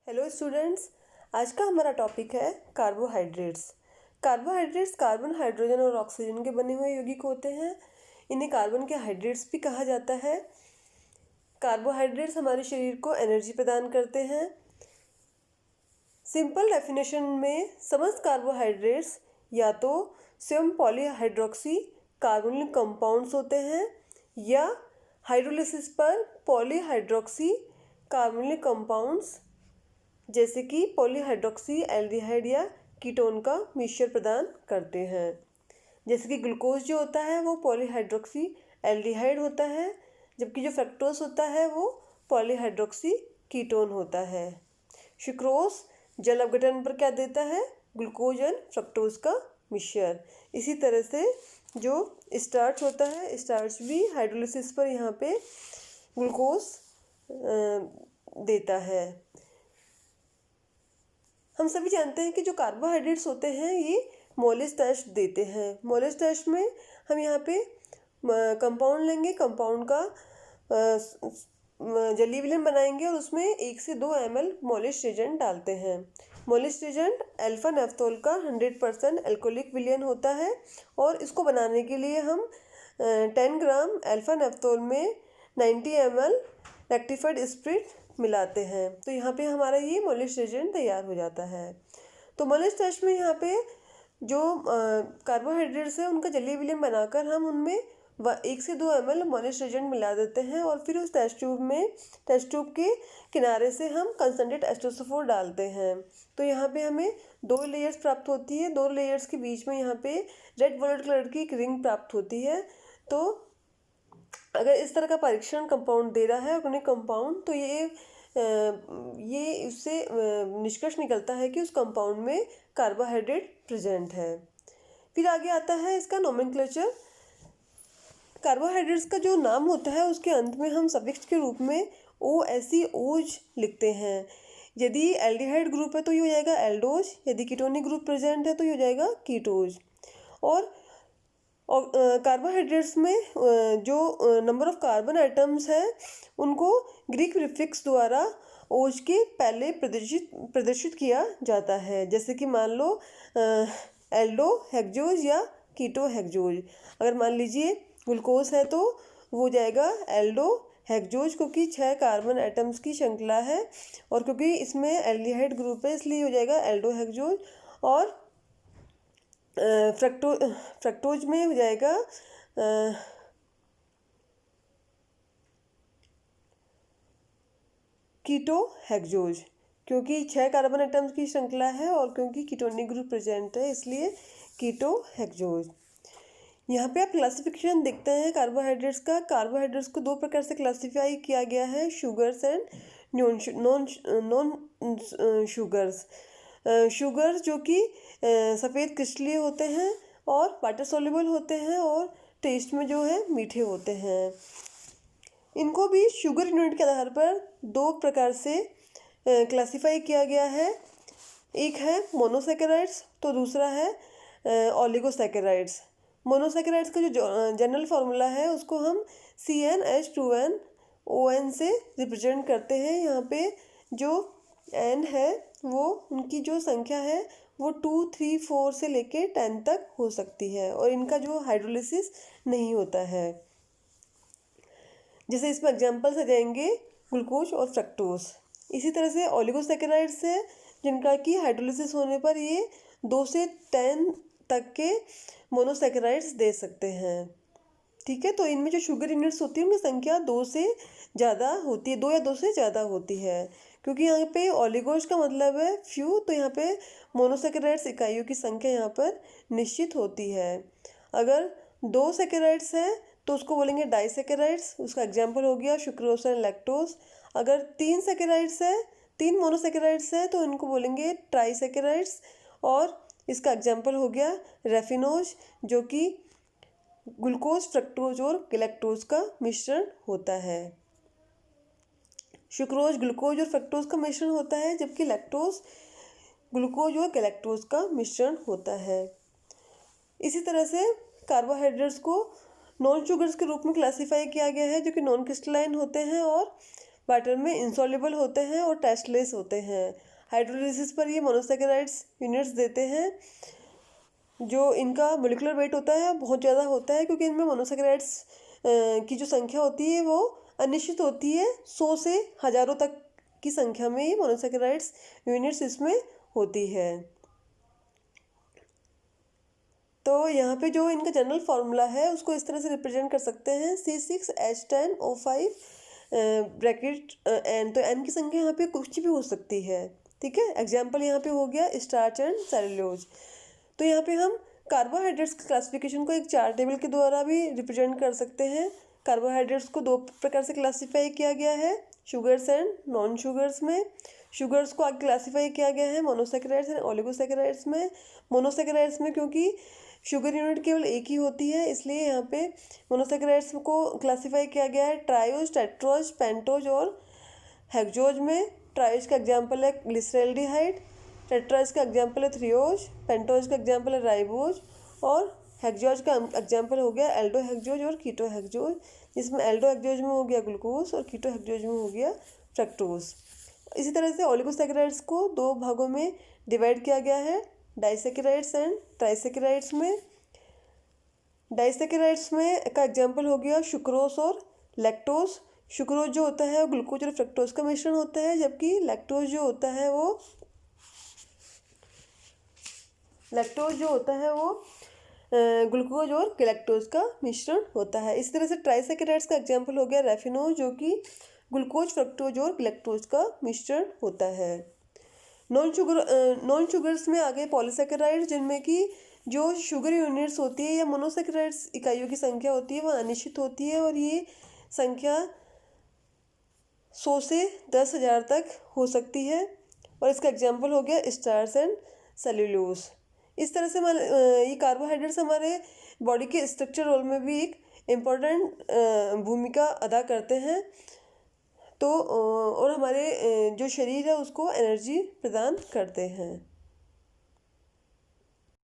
Hello students, आज का हमारा टॉपिक है कार्बोहाइड्रेट्स। कार्बोहाइड्रेट्स कार्बन, हाइड्रोजन और ऑक्सीजन के बने हुए यौगिक होते हैं। इन्हें कार्बन के हाइड्रेट्स भी कहा जाता है। कार्बोहाइड्रेट्स हमारे शरीर को एनर्जी प्रदान करते हैं। सिंपल डेफिनेशन में समस्त कार्बोहाइड्रेट्स या तो स्वयं पॉलीहाइड्रोक्सी कार्बोनिल कंपाउंड्स होते हैं या हाइड्रोलिसिस पर पॉलीहाइड्रोक्सी कार्बोनिल कंपाउंड्स जैसे कि पॉलीहाइड्रोक्सी एल्डिहाइड या कीटोन का मिश्रण प्रदान करते हैं। जैसे कि ग्लूकोज जो होता है वो पॉलीहाइड्रोक्सी एल्डिहाइड होता है, जबकि जो फ्रक्टोज होता है वो पॉलीहाइड्रोक्सी कीटोन होता है। सुक्रोज जल अपघटन पर क्या देता है? ग्लूकोज एंड फ्रक्टोज का मिश्रण। इसी तरह से जो स्टार्च होता है, स्टार्च भी हाइड्रोलिसिस पर यहाँ पे ग्लूकोज देता है। हम सभी जानते हैं कि जो कार्बोहाइड्रेट्स होते हैं ये मोलिस टेस्ट देते हैं। मोलिस टेस्ट में हम यहाँ पे कंपाउंड लेंगे, कंपाउंड का जलीय विलयन बनाएंगे और उसमें 1 से 2 ml मोलिस एजेंट डालते हैं। मोलिस एजेंट अल्फा नेफ्थोल का 100% एल्कोहलिक विलयन होता है और इसको बनाने के लिए हम 10 ग्राम अल्फा नेफ्थोल में 90 ml रेक्टिफाइड स्प्रिट मिलाते हैं। तो यहाँ पे हमारा ये मोलिस एजेंट तैयार हो जाता है। तो मोलिस टेस्ट में यहाँ पे जो कार्बोहाइड्रेट्स है उनका जलीय विलयन बनाकर हम उनमें 1 से 2 ml मोलिस एजेंट मिला देते हैं और फिर उस टेस्ट ट्यूब के किनारे से हम कंसनट्रेट H2SO4 डालते हैं। तो यहाँ पे हमें 2 लेयर्स प्राप्त होती है। 2 लेयर्स के बीच में यहाँ पे रेड वॉलेट कलर की एक रिंग प्राप्त होती है। तो अगर इस तरह का परीक्षण कंपाउंड दे रहा है ऑर्गेनिक कंपाउंड, तो ये इससे निष्कर्ष निकलता है कि उस कंपाउंड में कार्बोहाइड्रेट प्रेजेंट है। फिर आगे आता है इसका नोमेनक्लेचर। कार्बोहाइड्रेट्स का जो नाम होता है उसके अंत में हम सफिक्स के रूप में OSE लिखते हैं। यदि एल्डिहाइड ग्रुप है तो ये हो जाएगा एल्डोज, यदि कीटोनिक ग्रुप प्रेजेंट है तो ये हो जाएगा कीटोज। और कार्बोहाइड्रेट्स में जो नंबर ऑफ कार्बन आइटम्स है उनको ग्रीक प्रीफिक्स द्वारा ओज के पहले प्रदर्शित किया जाता है। जैसे कि मान लो एल्डो हेक्सोज या कीटो हेक्सोज। अगर मान लीजिए ग्लूकोज है तो वो हो जाएगा एल्डो हेक्सोज, क्योंकि 6 कार्बन आइटम्स की श्रृंखला है और क्योंकि इसमें एल्डिहाइड ग्रुप है इसलिए हो जाएगा एल्डो हेक्सोज। और फ्रक्टोज में हो जाएगा कीटो हेक्सोज, क्योंकि 6 कार्बन आइटम्स की श्रृंखला है और क्योंकि कीटोनिक ग्रुप प्रेजेंट है इसलिए कीटो हेक्सोज। यहाँ पे आप क्लासिफिकेशन देखते हैं कार्बोहाइड्रेट्स का। कार्बोहाइड्रेट्स को 2 प्रकार से क्लासिफाई किया गया है, sugars and non sugars. Sugar जो कि सफ़ेद क्रिस्टलीय होते हैं और वाटर सोल्यूबल होते हैं और टेस्ट में जो है मीठे होते हैं। इनको भी शुगर यूनिट के आधार पर 2 प्रकार से क्लासिफाई किया गया है। एक है मोनोसैकेराइड्स तो दूसरा है ओलिगोसैकेराइड्स। मोनोसैकेराइड्स का जो जनरल फार्मूला है उसको हम CnH2nOn से रिप्रेजेंट करते हैं। यहाँ पे जो N है वो उनकी जो संख्या है वो 2, 3, 4 से लेके 10 तक हो सकती है और इनका जो हाइड्रोलिसिस नहीं होता है। जैसे इसमें एग्जाम्पल्स आ जाएंगे ग्लूकोज और फ्रक्टोज। इसी तरह से ओलिगोसैकेराइड्स है जिनका कि हाइड्रोलिसिस होने पर ये 2 से 10 तक के मोनोसैकेराइड्स दे सकते हैं। ठीक है, तो इनमें जो शुगर यूनिट्स होती है उनकी संख्या 2 से ज़्यादा होती है, 2 या 2 से ज़्यादा होती है। क्योंकि यहाँ पे ओलिगोज का मतलब है फ्यू, तो यहाँ पे मोनोसैकेराइड्स इकाइयों की संख्या यहाँ पर निश्चित होती है। अगर 2 सैकेराइड्स है तो उसको बोलेंगे डाइसैकेराइड्स, उसका एग्जाम्पल हो गया सुक्रोज एंड लैक्टोज। अगर 3 सैकेराइड्स है, 3 मोनोसैकेराइड्स है तो इनको बोलेंगे ट्राइसैकेराइड्स और इसका एग्जाम्पल हो गया रेफिनोज जो कि ग्लूकोज, फ्रक्टोज और गैलेक्टोज का मिश्रण होता है। सुक्रोज ग्लूकोज और फ्रक्टोज का मिश्रण होता है, जबकि लैक्टोज ग्लूकोज और गैलेक्टोज का मिश्रण होता है। इसी तरह से कार्बोहाइड्रेट्स को नॉन शुगर्स के रूप में क्लासिफाई किया गया है जो कि नॉन क्रिस्टलाइन होते हैं और वाटर में इंसॉल्युबल होते हैं और टेस्टलेस होते हैं। हाइड्रोलिसिस पर ये मोनोसेकेराइड्स यूनिट्स देते हैं। जो इनका मोलिकुलर वेट होता है बहुत ज़्यादा होता है, क्योंकि इनमें मोनोसेकेराइड्स की जो संख्या होती है वो अनिश्चित होती है। 100 से हज़ारों तक की संख्या में ये मोनोसेकेराइड्स यूनिट्स इसमें होती है। तो यहाँ पे जो इनका जनरल फार्मूला है उसको इस तरह से रिप्रेजेंट कर सकते हैं, C6H10O5 ब्रैकेट एन। तो एन की संख्या यहाँ पे कुछ भी हो सकती है, ठीक है। एग्जाम्पल यहाँ पे हो गया स्टार्च एंड सेलुलोज। तो यहाँ पे हम कार्बोहाइड्रेट्स की क्लासिफिकेशन को एक चार्ट टेबल के द्वारा भी रिप्रेजेंट कर सकते हैं। कार्बोहाइड्रेट्स को दो प्रकार से क्लासीफाई किया गया है, शुगर्स एंड नॉन शुगर्स में। शुगर्स को आगे क्लासीफाई किया गया है मोनोसेकेराइड्स एंड ओलिगोसेकेराइड्स में। मोनोसेकेराइड्स में क्योंकि शुगर यूनिट केवल एक ही होती है, इसलिए यहाँ पे मोनोसेकेराइड्स को क्लासीफाई किया गया है ट्रायोज, टेट्रोज, पेंटोज और हेक्सोज में। ट्रायोज का एग्जाम्पल है ग्लिसरैल्डिहाइड, टेट्राज का एग्जाम्पल है थ्रियोज, पेंटोज का एग्जाम्पल है राइबोज और हेक्सोज का एग्जाम्पल हो गया एल्डोहेक्सोज और कीटोहेक्सोज, जिसमें एल्डोहेक्सोज में हो गया ग्लूकोज और कीटोहेक्सोज में हो गया फ्रक्टोज। इसी तरह से ओलिगोसेकेराइड्स को दो भागों में डिवाइड किया गया है, डाइसेकेराइड्स एंड ट्राइसेकेराइड्स में। डाइसेकेराइड्स में का एग्जाम्पल हो गया सुक्रोज और लैक्टोज। सुक्रोज जो होता है वो ग्लूकोज और फ्रक्टोज का मिश्रण होता है, जबकि लैक्टोज जो होता है वो ग्लूकोज और गैलेक्टोज का मिश्रण होता है। इस तरह से ट्राइसेकेराइड्स का एग्जाम्पल हो गया रैफिनोज, जो कि ग्लूकोज, फ्रक्टोज और गैलेक्टोज का मिश्रण होता है। नॉन शुगर्स में आ गए पॉलीसेकेराइड्स, जिनमें कि जो शुगर यूनिट्स होती है या मोनोसेकेराइड्स इकाइयों की संख्या होती है वह अनिश्चित होती है, और ये संख्या 100 से 10,000 तक हो सकती है। और इसका एग्जाम्पल हो गया स्टार्च एंड सेल्यूलोज। इस तरह से ये कार्बोहाइड्रेट्स हमारे बॉडी के स्ट्रक्चर रोल में भी एक इम्पोर्टेंट भूमिका अदा करते हैं। तो और हमारे जो शरीर है उसको एनर्जी प्रदान करते हैं।